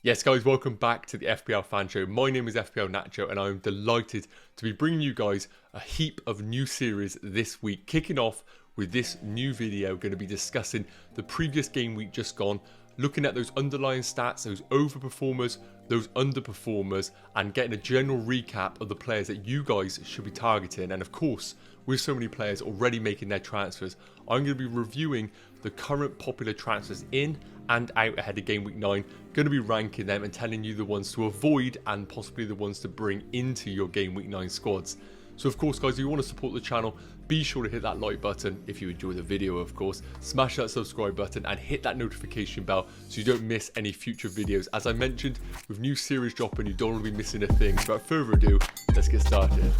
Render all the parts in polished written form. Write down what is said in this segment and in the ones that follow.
Yes guys, welcome back to the FPL Fan Show. My name is FPL Nacho and I'm delighted to be bringing you guys a heap of new series this week. Kicking off with this new video, going to be discussing the previous game week just gone, looking at those underlying stats, those overperformers, those underperformers, and getting a general recap of the players that you guys should be targeting. And of course, with so many players already making their transfers, I'm going to be reviewing the current popular transfers in and out ahead of game week 9, going to be ranking them and telling you the ones to avoid and possibly the ones to bring into your game week 9 squads. So of course guys, if you want to support the channel, be sure to hit that like button if you enjoy the video of course, smash that subscribe button and hit that notification bell so you don't miss any future videos. As I mentioned, with new series dropping, you don't want to be missing a thing. So without further ado, let's get started.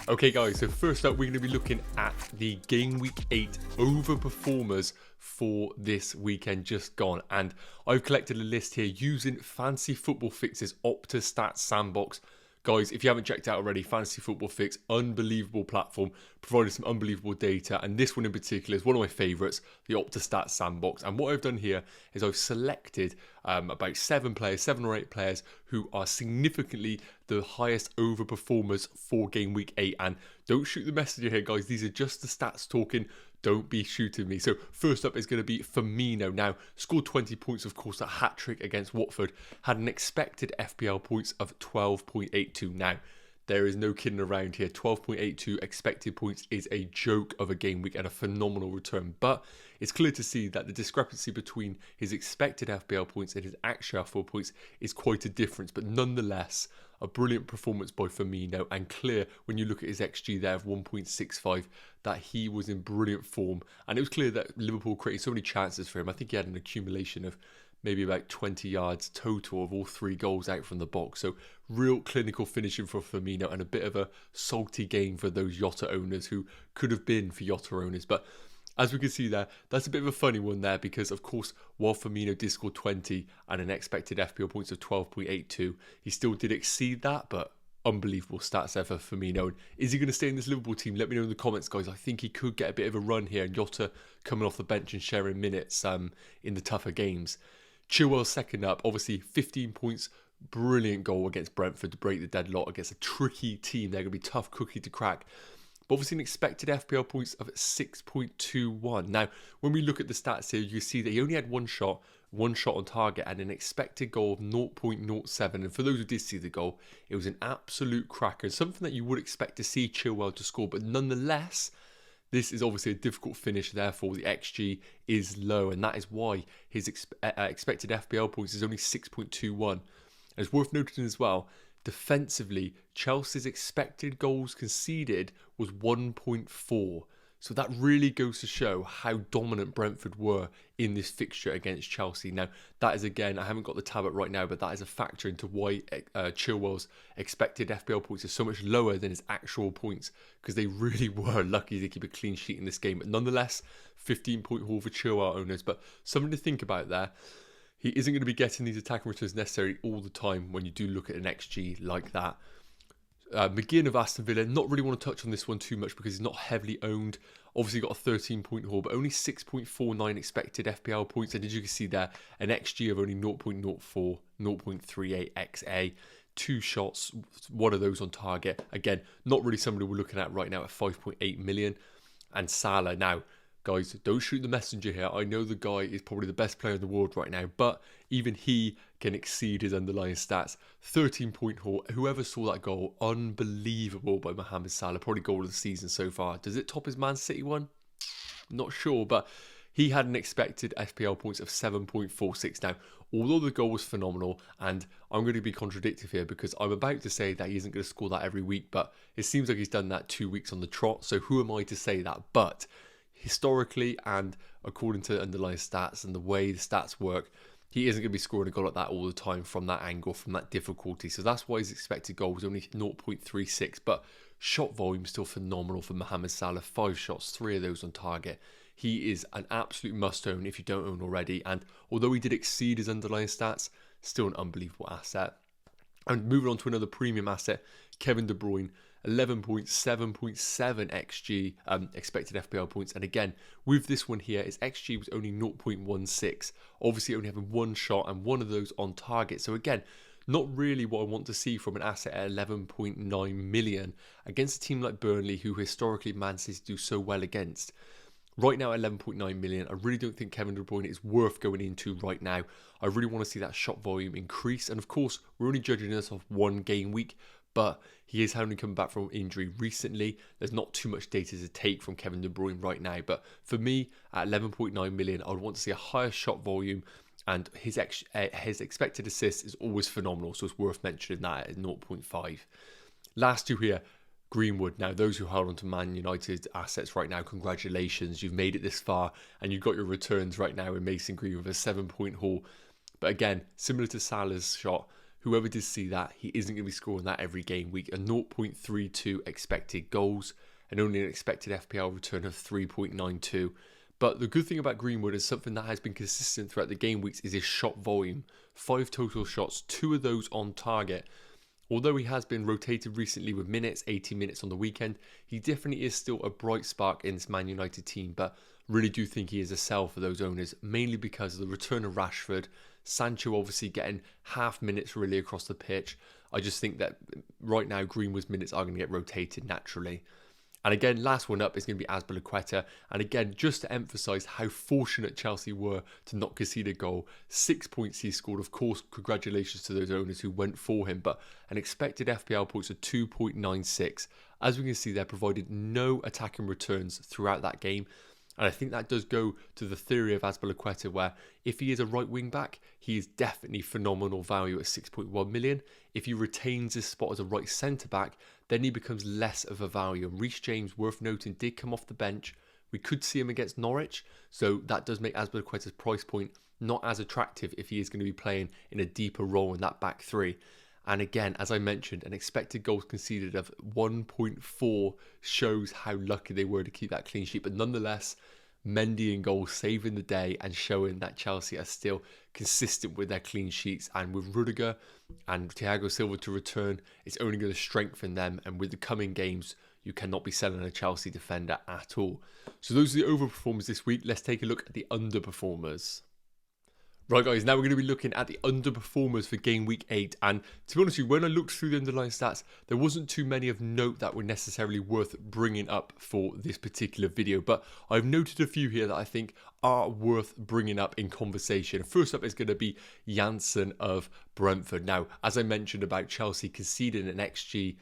Okay guys, so first up we're going to be looking at the Game Week 8 Overperformers for this weekend just gone, and I've collected a list here using Fantasy Football Fix's Opta Stats Sandbox. Guys, if you haven't checked out already, Fantasy Football Fix, unbelievable platform, providing some unbelievable data, and this one in particular is one of my favourites, the Opta Stats Sandbox. And what I've done here is I've selected about 7 or 8 players who are significantly the highest overperformers for Game Week 8. And don't shoot the messenger here, guys, these are just the stats talking. Don't be shooting me. So first up is going to be Firmino. Now, scored 20 points, of course, a hat-trick against Watford. Had an expected FPL points of 12.82. Now, there is no kidding around here. 12.82 expected points is a joke of a game week and a phenomenal return. But it's clear to see that the discrepancy between his expected FPL points and his actual FPL points is quite a difference. But nonetheless, a brilliant performance by Firmino, and clear when you look at his XG there of 1.65 that he was in brilliant form. And it was clear that Liverpool created so many chances for him. I think he had an accumulation of maybe about 20 yards total of all 3 goals out from the box. So real clinical finishing for Firmino, and a bit of a salty game for those Jota owners who could have been for Jota owners. But as we can see there, that's a bit of a funny one there, because of course, while Firmino did score 20 and an expected FPL points of 12.82, he still did exceed that, but unbelievable stats there for Firmino. And is he going to stay in this Liverpool team? Let me know in the comments, guys. I think he could get a bit of a run here, and Jota coming off the bench and sharing minutes in the tougher games. Chilwell second up, obviously 15 points, brilliant goal against Brentford to break the deadlock against a tricky team. They're going to be a tough cookie to crack. But obviously an expected FPL points of 6.21. Now, when we look at the stats here, you can see that he only had one shot on target, and an expected goal of 0.07. And for those who did see the goal, it was an absolute cracker. Something that you would expect to see Chilwell to score, but nonetheless, this is obviously a difficult finish, therefore the XG is low, and that is why his expected FPL points is only 6.21. And it's worth noting as well, defensively, Chelsea's expected goals conceded was 1.4. So that really goes to show how dominant Brentford were in this fixture against Chelsea. Now, that is, again, I haven't got the tab up right now, but that is a factor into why Chilwell's expected FPL points is so much lower than his actual points, because they really were lucky to keep a clean sheet in this game. But nonetheless, 15-point haul for Chilwell owners. But something to think about there. He isn't going to be getting these attacking returns necessarily all the time when you do look at an XG like that. McGinn of Aston Villa, not really want to touch on this one too much because he's not heavily owned. Obviously got a 13-point haul, but only 6.49 expected FPL points. And as you can see there, an XG of only 0.04, 0.38 XA. 2 shots, one of those on target. Again, not really somebody we're looking at right now at 5.8 million. And Salah, now, guys, don't shoot the messenger here. I know the guy is probably the best player in the world right now, but even he can exceed his underlying stats. 13-point haul. Whoever saw that goal, unbelievable by Mohamed Salah. Probably goal of the season so far. Does it top his Man City one? Not sure, but he had an expected FPL points of 7.46. Now, although the goal was phenomenal, and I'm going to be contradictory here because I'm about to say that he isn't going to score that every week, but it seems like he's done that 2 weeks on the trot, so who am I to say that? But historically, and according to underlying stats and the way the stats work, he isn't going to be scoring a goal like that all the time from that angle, from that difficulty. So that's why his expected goal was only 0.36. But shot volume still phenomenal for Mohamed Salah. 5 shots, 3 of those on target. He is an absolute must-own if you don't own already. And although he did exceed his underlying stats, still an unbelievable asset. And moving on to another premium asset, Kevin De Bruyne. 11.7.7 XG expected FPL points. And again, with this one here, its XG was only 0.16. Obviously only having one shot and one of those on target. So again, not really what I want to see from an asset at 11.9 million against a team like Burnley, who historically Man City do so well against. Right now at 11.9 million, I really don't think Kevin De Bruyne is worth going into right now. I really want to see that shot volume increase. And of course, we're only judging this off one game week, but he is only come back from injury recently. There's not too much data to take from Kevin De Bruyne right now. But for me, at 11.9 million, I would want to see a higher shot volume. And his expected assist is always phenomenal, so it's worth mentioning that at 0.5. Last two here, Greenwood. Now, those who hold on to Man United assets right now, congratulations. You've made it this far, and you've got your returns right now in Mason Greenwood with a 7-point haul. But again, similar to Salah's shot, whoever did see that, he isn't going to be scoring that every game week. A 0.32 expected goals, and only an expected FPL return of 3.92. But the good thing about Greenwood is something that has been consistent throughout the game weeks is his shot volume. 5 total shots, 2 of those on target. Although he has been rotated recently with minutes, 80 minutes on the weekend, he definitely is still a bright spark in this Man United team. But really do think he is a sell for those owners, mainly because of the return of Rashford. Sancho obviously getting half minutes really across the pitch. I just think that right now Greenwood's minutes are going to get rotated naturally. And again, last one up is going to be Azpilicueta. And again, just to emphasise how fortunate Chelsea were to not concede a goal. 6 points he scored. Of course, congratulations to those owners who went for him. But an expected FPL points of 2.96. As we can see, they provided no attacking returns throughout that game. And I think that does go to the theory of Azpilicueta, where if he is a right wing back, he is definitely phenomenal value at 6.1 million. If he retains his spot as a right centre back, then he becomes less of a value. And Reece James, worth noting, did come off the bench. We could see him against Norwich, so that does make Azpilicueta's price point not as attractive if he is going to be playing in a deeper role in that back three. And again, as I mentioned, an expected goals conceded of 1.4 shows how lucky they were to keep that clean sheet. But nonetheless, Mendy in goal, saving the day and showing that Chelsea are still consistent with their clean sheets. And with Rudiger and Thiago Silva to return, it's only going to strengthen them. And with the coming games, you cannot be selling a Chelsea defender at all. So those are the overperformers this week. Let's take a look at the underperformers. Right guys, now we're going to be looking at the underperformers for game week 8, and to be honest with you, when I looked through the underlying stats, there wasn't too many of note that were necessarily worth bringing up for this particular video, but I've noted a few here that I think are worth bringing up in conversation. First up is going to be Janssen of Brentford. Now, as I mentioned about Chelsea conceding an XG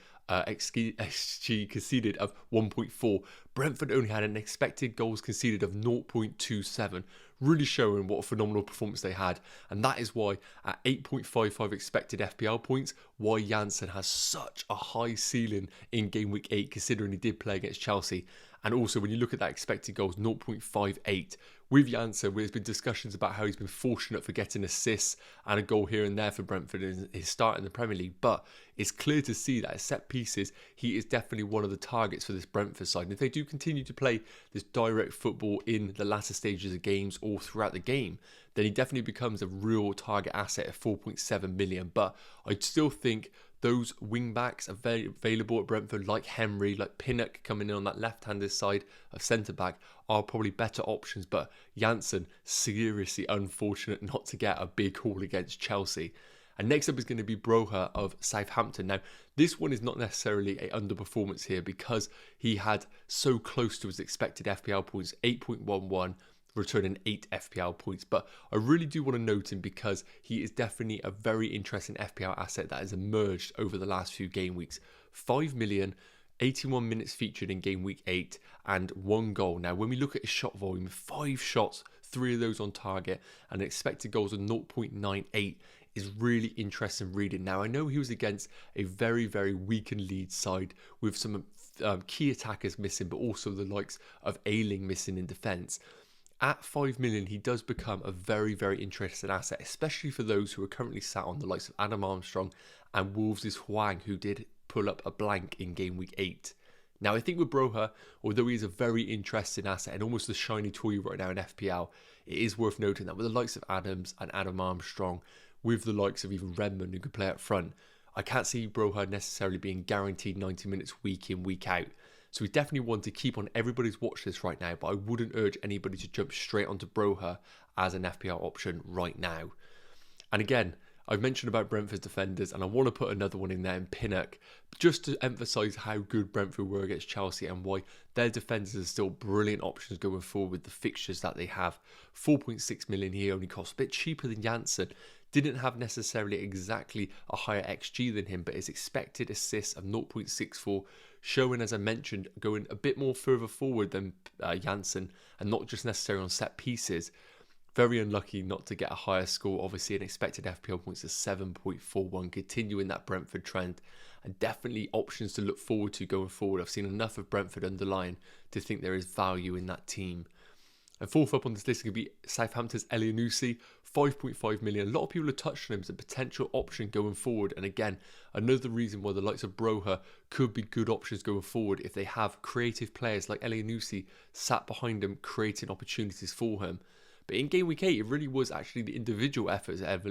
conceded of 1.4, Brentford only had an expected goals conceded of 0.27, really showing what a phenomenal performance they had. And that is why at 8.55 expected FPL points, why Janssen has such a high ceiling in game week 8, considering he did play against Chelsea. And also when you look at that expected goals, 0.58. With Janssen, there's been discussions about how he's been fortunate for getting assists and a goal here and there for Brentford in his start in the Premier League. But it's clear to see that at set pieces, he is definitely one of the targets for this Brentford side. And if they do continue to play this direct football in the latter stages of games or throughout the game, then he definitely becomes a real target asset at 4.7 million. But I still think those wing backs are very available at Brentford, like Henry, like Pinnock coming in on that left-handed side of centre-back, are probably better options. But Janssen, seriously unfortunate not to get a big haul against Chelsea. And next up is going to be Broha of Southampton. Now, this one is not necessarily a underperformance here because he had so close to his expected FPL points, 8.11, returning 8 FPL points. But I really do want to note him because he is definitely a very interesting FPL asset that has emerged over the last few game weeks. 5 million, 81 minutes featured in game week 8 and 1 goal. Now, when we look at his shot volume, 5 shots, 3 of those on target, and expected goals of 0.98 is really interesting reading. Now, I know he was against a very, very weakened Leeds side with some key attackers missing, but also the likes of Ayling missing in defence. At 5 million, he does become a very, very interesting asset, especially for those who are currently sat on the likes of Adam Armstrong and Wolves' Hwang, who did pull up a blank in game week 8. Now, I think with Broha, although he is a very interesting asset and almost a shiny toy right now in FPL, it is worth noting that with the likes of Adams and Adam Armstrong, with the likes of even Redmond who could play up front, I can't see Broha necessarily being guaranteed 90 minutes week in, week out. So we definitely want to keep on everybody's watch list right now, but I wouldn't urge anybody to jump straight onto Broha as an FPL option right now. And again, I've mentioned about Brentford's defenders, and I want to put another one in there in Pinnock, just to emphasise how good Brentford were against Chelsea and why their defenders are still brilliant options going forward with the fixtures that they have. 4.6 million here, only costs a bit cheaper than Janssen. Didn't have necessarily exactly a higher XG than him, but his expected assists of 0.64, showing, as I mentioned, going a bit more further forward than Janssen, and not just necessarily on set pieces. Very unlucky not to get a higher score. Obviously, an expected FPL points of 7.41, continuing that Brentford trend, and definitely options to look forward to going forward. I've seen enough of Brentford underlying to think there is value in that team. And fourth up on this list is going to be Southampton's Elyounoussi, 5.5 million. A lot of people have touched on him as a potential option going forward. And again, another reason why the likes of Broha could be good options going forward if they have creative players like Elyounoussi sat behind him, creating opportunities for him. But in game week 8, it really was actually the individual efforts of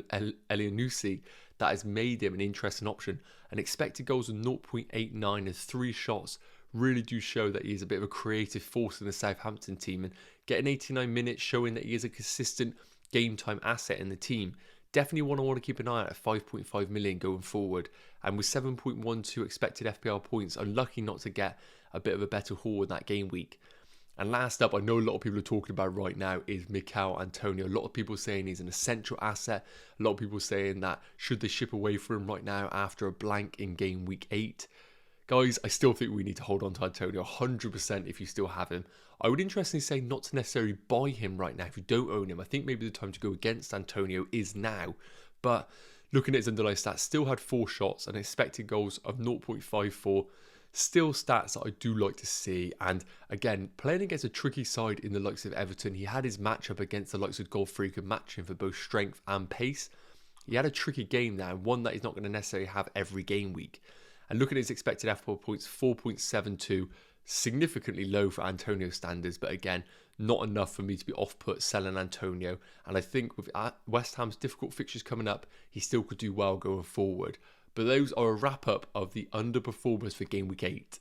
Elyounoussi that has made him an interesting option. And expected goals of 0.89 and 3 shots really do show that he is a bit of a creative force in the Southampton team. And getting 89 minutes showing that he is a consistent game time asset in the team. Definitely one I want to keep an eye on at 5.5 million going forward. And with 7.12 expected FPL points, unlucky not to get a bit of a better haul in that game week. And last up, I know a lot of people are talking about right now is Mikel Antonio. A lot of people saying he's an essential asset. A lot of people saying that should they ship away for him right now after a blank in game week 8. Guys, I still think we need to hold on to Antonio 100% if you still have him. I would interestingly say not to necessarily buy him right now if you don't own him. I think maybe the time to go against Antonio is now. But looking at his underlying stats, still had 4 shots and expected goals of 0.54. Still stats that I do like to see. And again, playing against a tricky side in the likes of Everton, he had his matchup against the likes of Godfrey, who could match him for both strength and pace. He had a tricky game now, one that he's not going to necessarily have every game week. And look at his expected FPL points, 4.72, significantly low for Antonio standards, but again, not enough for me to be off-put selling Antonio. And I think with West Ham's difficult fixtures coming up, he still could do well going forward. But those are a wrap-up of the underperformers for game week 8.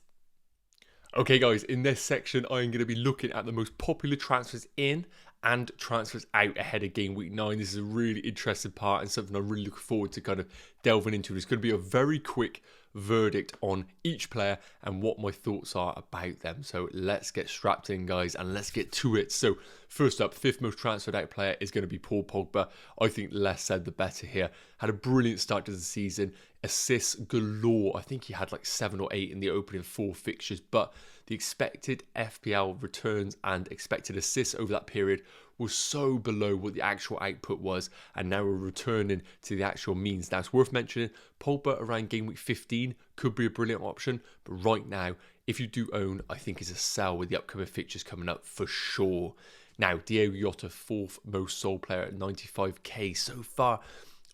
Okay guys, in this section, I'm going to be looking at the most popular transfers in and transfers out ahead of game week 9. This is a really interesting part and something I'm really looking forward to kind of delving into. It's going to be a very quick verdict on each player and what my thoughts are about them. So let's get strapped in, guys, and let's get to it. So first up, 5th most transferred out player is going to be Paul Pogba. I think less said the better here. Had a brilliant start to the season. Assists galore. I think he had like 7 or 8 in the opening 4 fixtures, but the expected FPL returns and expected assists over that period was so below what the actual output was, and now we're returning to the actual means. Now, it's worth mentioning, Pogba around game week 15 could be a brilliant option, but right now, if you do own, I think is a sell with the upcoming fixtures coming up for sure. Now, Diego Jota, 4th most sold player at 95k so far.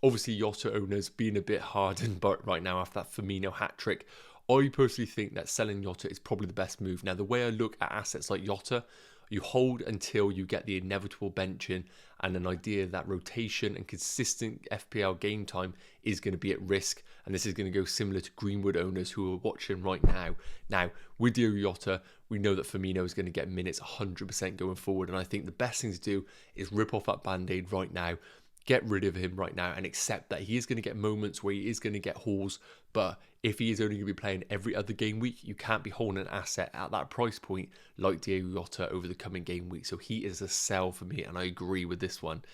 Obviously, Jota owners being a bit hardened but right now after that Firmino hat-trick. I personally think that selling Jota is probably the best move. Now, the way I look at assets like Jota, you hold until you get the inevitable benching and an idea that rotation and consistent FPL game time is going to be at risk. And this is going to go similar to Greenwood owners who are watching right now. Now, with Diego Jota, we know that Firmino is going to get minutes 100% going forward. And I think the best thing to do is rip off that band-aid right now. Get rid of him right now and accept that he is going to get moments where he is going to get hauls. But if he is only going to be playing every other game week, you can't be holding an asset at that price point like Diego Jota over the coming game week. So he is a sell for me, and I agree with this one.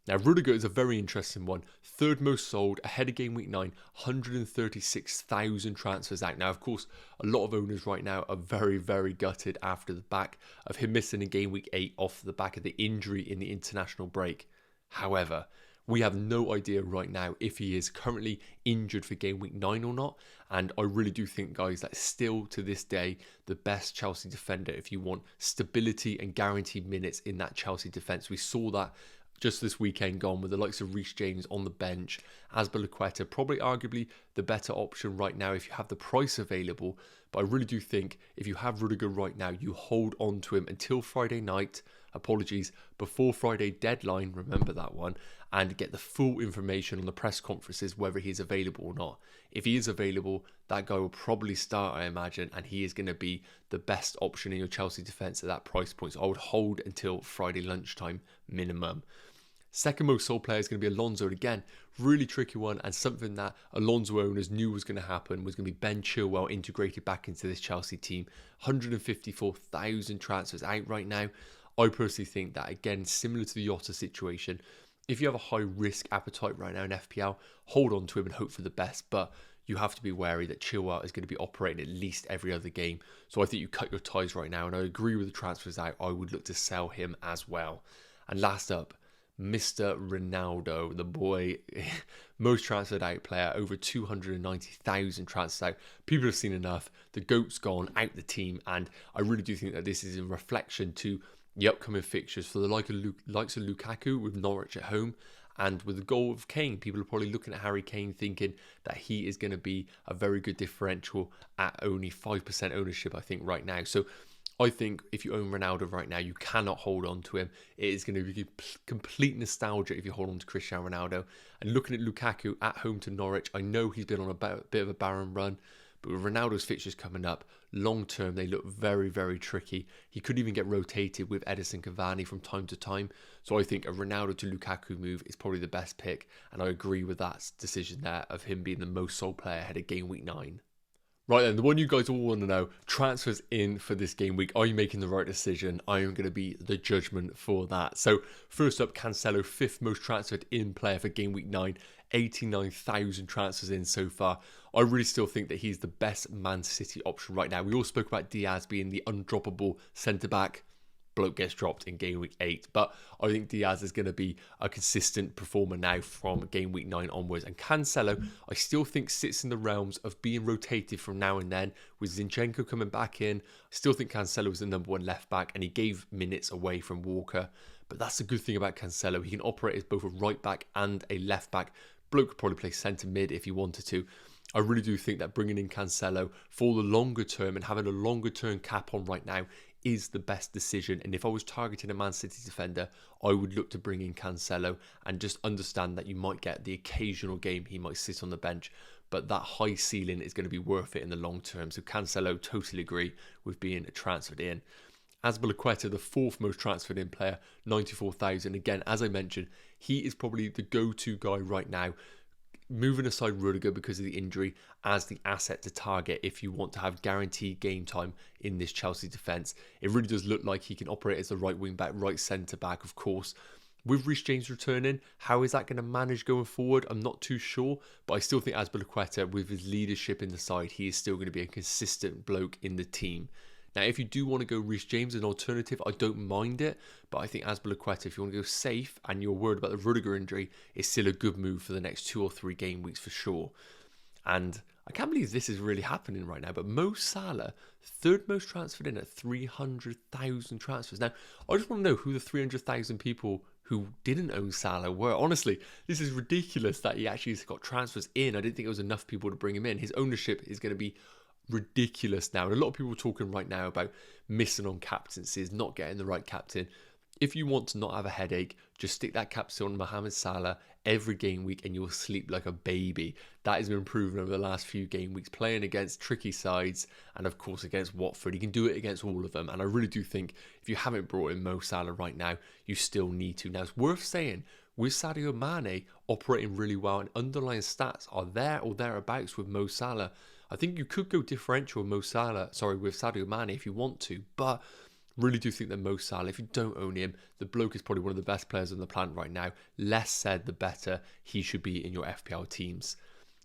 Now, Rudiger is a very interesting one. 3rd most sold ahead of game week 9, 136,000 transfers out. Now, of course, a lot of owners right now are very, very gutted after the back of him missing in game week 8 off the back of the injury in the international break. However, we have no idea right now if he is currently injured for game week 9 or not. And I really do think, guys, that's still to this day the best Chelsea defender if you want stability and guaranteed minutes in that Chelsea defence. We saw that just this weekend gone with the likes of Reece James on the bench. Azpilicueta, probably arguably the better option right now if you have the price available. But I really do think if you have Rudiger right now, you hold on to him until Friday night. Apologies, before Friday deadline, remember that one. and get the full information on the press conferences, whether he's available or not. If he is available, that guy will probably start, I imagine, and he is going to be the best option in your Chelsea defence at that price point. So I would hold until Friday lunchtime minimum. Second most sold player is going to be Alonso. And again, really tricky one, and something that Alonso owners knew was going to happen was going to be Ben Chilwell integrated back into this Chelsea team. 154,000 transfers out right now. I personally think that, again, similar to the Jota situation, if you have a high risk appetite right now in FPL, hold on to him and hope for the best. But you have to be wary that Chilwell is going to be operating at least every other game. So I think you cut your ties right now. And I agree with the transfers out. I would look to sell him as well. And last up, Mr. Ronaldo, the boy, most transferred out player, over 290,000 transfers out. People have seen enough. The GOAT's gone out the team. And I really do think that this is in reflection to the upcoming fixtures for the likes of Lukaku with Norwich at home, and with the goal of Kane. People are probably looking at Harry Kane thinking that he is going to be a very good differential at only 5% ownership, I think, right now. So I think if you own Ronaldo right now, you cannot hold on to him. It is going to be complete nostalgia if you hold on to Cristiano Ronaldo. And looking at Lukaku at home to Norwich, I know he's been on a bit of a barren run, but with Ronaldo's fixtures coming up, long term, they look very, very tricky. He could even get rotated with Edison Cavani from time to time. So I think a Ronaldo to Lukaku move is probably the best pick. And I agree with that decision there of him being the most sold player ahead of game week 9. Right then, the one you guys all want to know, transfers in for this game week. Are you making the right decision? I am going to be the judgment for that. So first up, Cancelo, 5th most transferred in player for game week 9. 89,000 transfers in so far. I really still think that he's the best Man City option right now. We all spoke about Diaz being the undroppable centre-back. Bloke gets dropped in game week 8, but I think Diaz is going to be a consistent performer now from game week 9 onwards. And Cancelo, I still think sits in the realms of being rotated from now and then, with Zinchenko coming back in. I still think Cancelo is the number 1 left back, and he gave minutes away from Walker. But that's the good thing about Cancelo. He can operate as both a right back and a left back. Bloke could probably play centre mid if he wanted to. I really do think that bringing in Cancelo for the longer term and having a longer term cap on right now is the best decision. And if I was targeting a Man City defender, I would look to bring in Cancelo and just understand that you might get the occasional game he might sit on the bench, but that high ceiling is going to be worth it in the long term. So Cancelo, totally agree with being transferred in. Azpilicueta, the 4th most transferred in player, 94,000. Again, as I mentioned, he is probably the go-to guy right now, moving aside Rudiger because of the injury, as the asset to target if you want to have guaranteed game time in this Chelsea defence. It really does look like he can operate as the right wing back, right centre back, of course. With Reece James returning, how is that going to manage going forward? I'm not too sure, but I still think Azpilicueta, with his leadership in the side, he is still going to be a consistent bloke in the team. Now, if you do want to go Reece James as an alternative, I don't mind it. But I think Azpilicueta, if you want to go safe and you're worried about the Rudiger injury, is still a good move for the next 2 or 3 game weeks for sure. And I can't believe this is really happening right now. But Mo Salah, 3rd most transferred in at 300,000 transfers. Now, I just want to know who the 300,000 people who didn't own Salah were. Honestly, this is ridiculous that he actually got transfers in. I didn't think it was enough people to bring him in. His ownership is going to be ridiculous now. And a lot of people are talking right now about missing on captaincies, not getting the right captain. If you want to not have a headache, just stick that captain on Mohamed Salah every game week and you'll sleep like a baby. That has been proven over the last few game weeks, playing against tricky sides and of course against Watford. He can do it against all of them, and I really do think if you haven't brought in Mo Salah right now, you still need to. Now, it's worth saying, with Sadio Mane operating really well and underlying stats are there or thereabouts with Mo Salah, I think you could go differential with with Sadio Mane if you want to, but really do think that Mo Salah, if you don't own him, the bloke is probably one of the best players on the planet right now. Less said, the better. He should be in your FPL teams.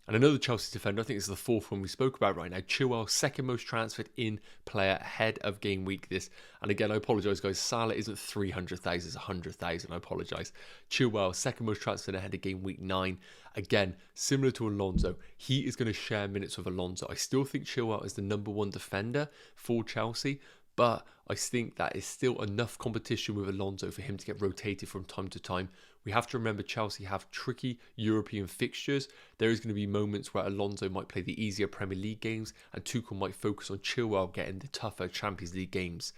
And another Chelsea defender, I think this is the 4th one we spoke about right now, Chilwell, 2nd most transferred in player ahead of game week this. And again, I apologise guys, Salah isn't 300,000, it's 100,000, I apologise. Chilwell, 2nd most transferred ahead of game week 9. Again, similar to Alonso, he is going to share minutes with Alonso. I still think Chilwell is the number 1 defender for Chelsea, but I think that is still enough competition with Alonso for him to get rotated from time to time. We have to remember Chelsea have tricky European fixtures. There is going to be moments where Alonso might play the easier Premier League games and Tuchel might focus on Chilwell getting the tougher Champions League games.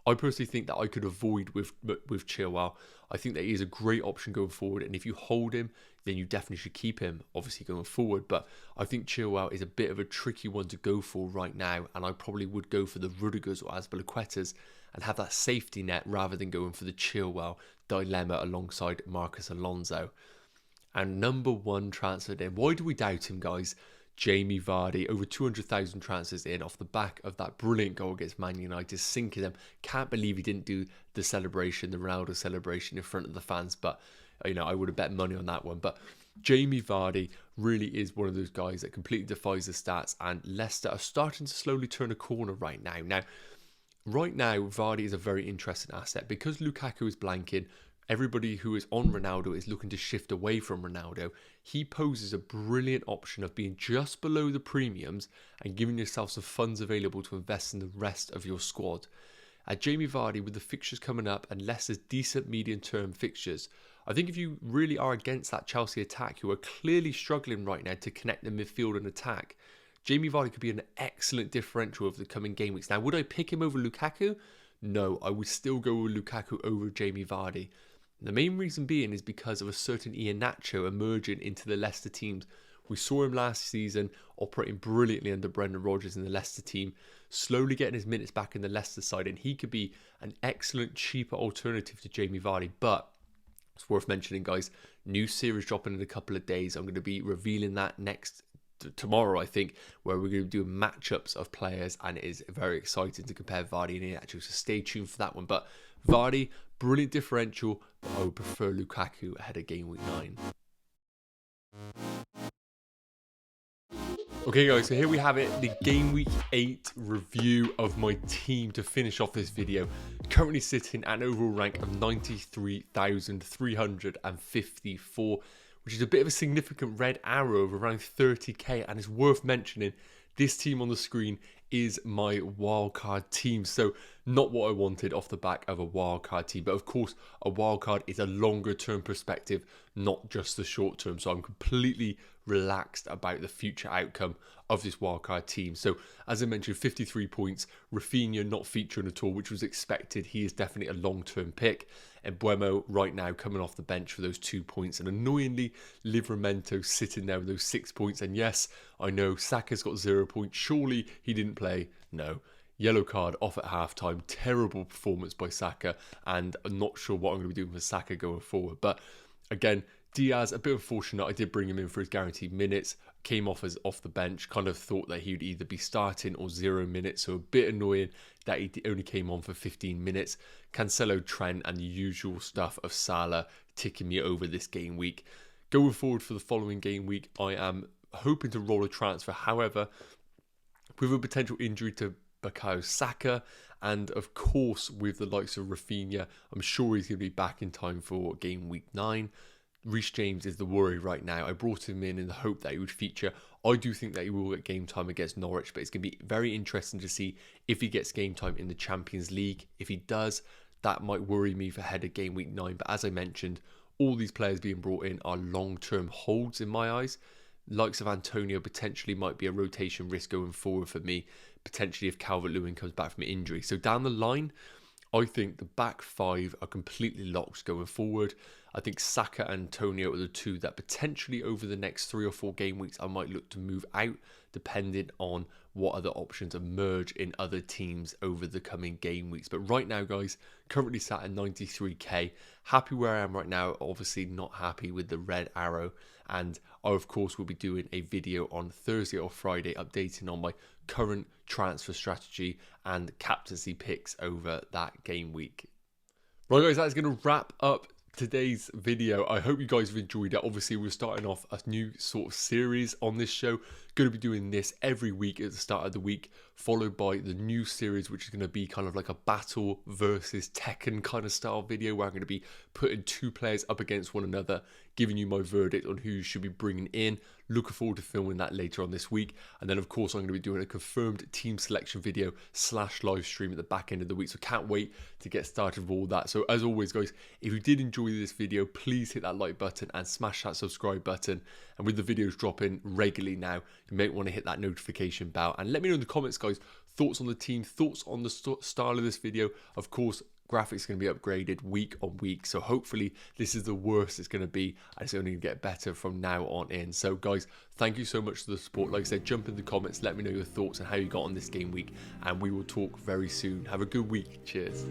I personally think that I could avoid with Chilwell. I think that he is a great option going forward, and if you hold him, then you definitely should keep him, obviously going forward. But I think Chilwell is a bit of a tricky one to go for right now, and I probably would go for the Rudigers or Azpilicuetas and have that safety net rather than going for the Chilwell dilemma alongside Marcus Alonso. And number one transferred in. Why do we doubt him, guys? Jamie Vardy, over 200,000 transfers in off the back of that brilliant goal against Man United, sinking them. Can't believe he didn't do the celebration, the Ronaldo celebration in front of the fans, but you know, I would have bet money on that one. But Jamie Vardy really is one of those guys that completely defies the stats, and Leicester are starting to slowly turn a corner right now. Right now, Vardy is a very interesting asset because Lukaku is blanking. Everybody who is on Ronaldo is looking to shift away from Ronaldo. He poses a brilliant option of being just below the premiums and giving yourself some funds available to invest in the rest of your squad. Jamie Vardy, with the fixtures coming up and Leicester's decent medium-term fixtures, I think if you really are against that Chelsea attack, who are clearly struggling right now to connect the midfield and attack, Jamie Vardy could be an excellent differential over the coming game weeks. Now, would I pick him over Lukaku? No, I would still go with Lukaku over Jamie Vardy. The main reason being is because of a certain Iheanacho emerging into the Leicester teams. We saw him last season operating brilliantly under Brendan Rodgers in the Leicester team, slowly getting his minutes back in the Leicester side, and he could be an excellent, cheaper alternative to Jamie Vardy. But it's worth mentioning, guys, new series dropping in a couple of days. I'm going to be revealing that tomorrow, I think, where we're going to do matchups of players, and it is very exciting to compare Vardy and Iheanacho, so stay tuned for that one. But Vardy, brilliant differential, but I would prefer Lukaku ahead of game week 9. Okay guys, so here we have it, the game week 8 review of my team to finish off this video. Currently sitting at an overall rank of 93,354, which is a bit of a significant red arrow of around 30k, and it's worth mentioning this team on the screen is my wildcard team. So not what I wanted off the back of a wildcard team, but of course a wildcard is a longer term perspective, not just the short term. So I'm completely relaxed about the future outcome of this wildcard team. So as I mentioned, 53 points, Rafinha not featuring at all, which was expected. He is definitely a long-term pick. And Buemo right now coming off the bench for those 2 points. And annoyingly, Livramento sitting there with those 6 points. And yes, I know Saka's got 0 points. Surely he didn't play. No. Yellow card off at halftime. Terrible performance by Saka. And I'm not sure what I'm going to be doing for Saka going forward. But again, Diaz, a bit unfortunate. I did bring him in for his guaranteed minutes. Came off the bench. Kind of thought that he would either be starting or 0 minutes. So a bit annoying that he only came on for 15 minutes. Cancelo, Trent, and the usual stuff of Salah ticking me over this game week. Going forward for the following game week, I am hoping to roll a transfer. However, with a potential injury to Bukayo Saka, and of course with the likes of Rafinha, I'm sure he's going to be back in time for game week 9. Reece James is the worry right now. I brought him in the hope that he would feature. I do think that he will get game time against Norwich, but it's going to be very interesting to see if he gets game time in the Champions League. If he does, that might worry me for ahead of game week 9. But as I mentioned, all these players being brought in are long-term holds in my eyes. Likes of Antonio potentially might be a rotation risk going forward for me, potentially if Calvert-Lewin comes back from injury. So down the line, I think the back 5 are completely locked going forward. I think Saka and Antonio are the two that potentially over the next 3 or 4 game weeks I might look to move out, depending on what other options emerge in other teams over the coming game weeks. But right now, guys, currently sat at 93k. Happy where I am right now. Obviously not happy with the red arrow. And I, of course, will be doing a video on Thursday or Friday updating on my current transfer strategy and captaincy picks over that game week. Right, guys, that's going to wrap up today's video. I hope you guys have enjoyed it. Obviously, we're starting off a new sort of series on this show. Going to be doing this every week at the start of the week, followed by the new series, which is going to be kind of like a battle versus Tekken kind of style video, where I'm going to be putting 2 players up against one another, giving you my verdict on who you should be bringing in. Looking forward to filming that later on this week. And then, of course, I'm going to be doing a confirmed team selection video / live stream at the back end of the week. So can't wait to get started with all that. So as always, guys, if you did enjoy this video, please hit that like button and smash that subscribe button. And with the videos dropping regularly now, you may want to hit that notification bell. And let me know in the comments, guys, thoughts on the team, thoughts on the style of this video. Of course, graphics going to be upgraded week on week, so hopefully this is the worst it's going to be and it's only going to get better from now on in. So guys, thank you so much for the support. Like I said, jump in the comments, let me know your thoughts and how you got on this game week, and we will talk very soon. Have a good week. Cheers.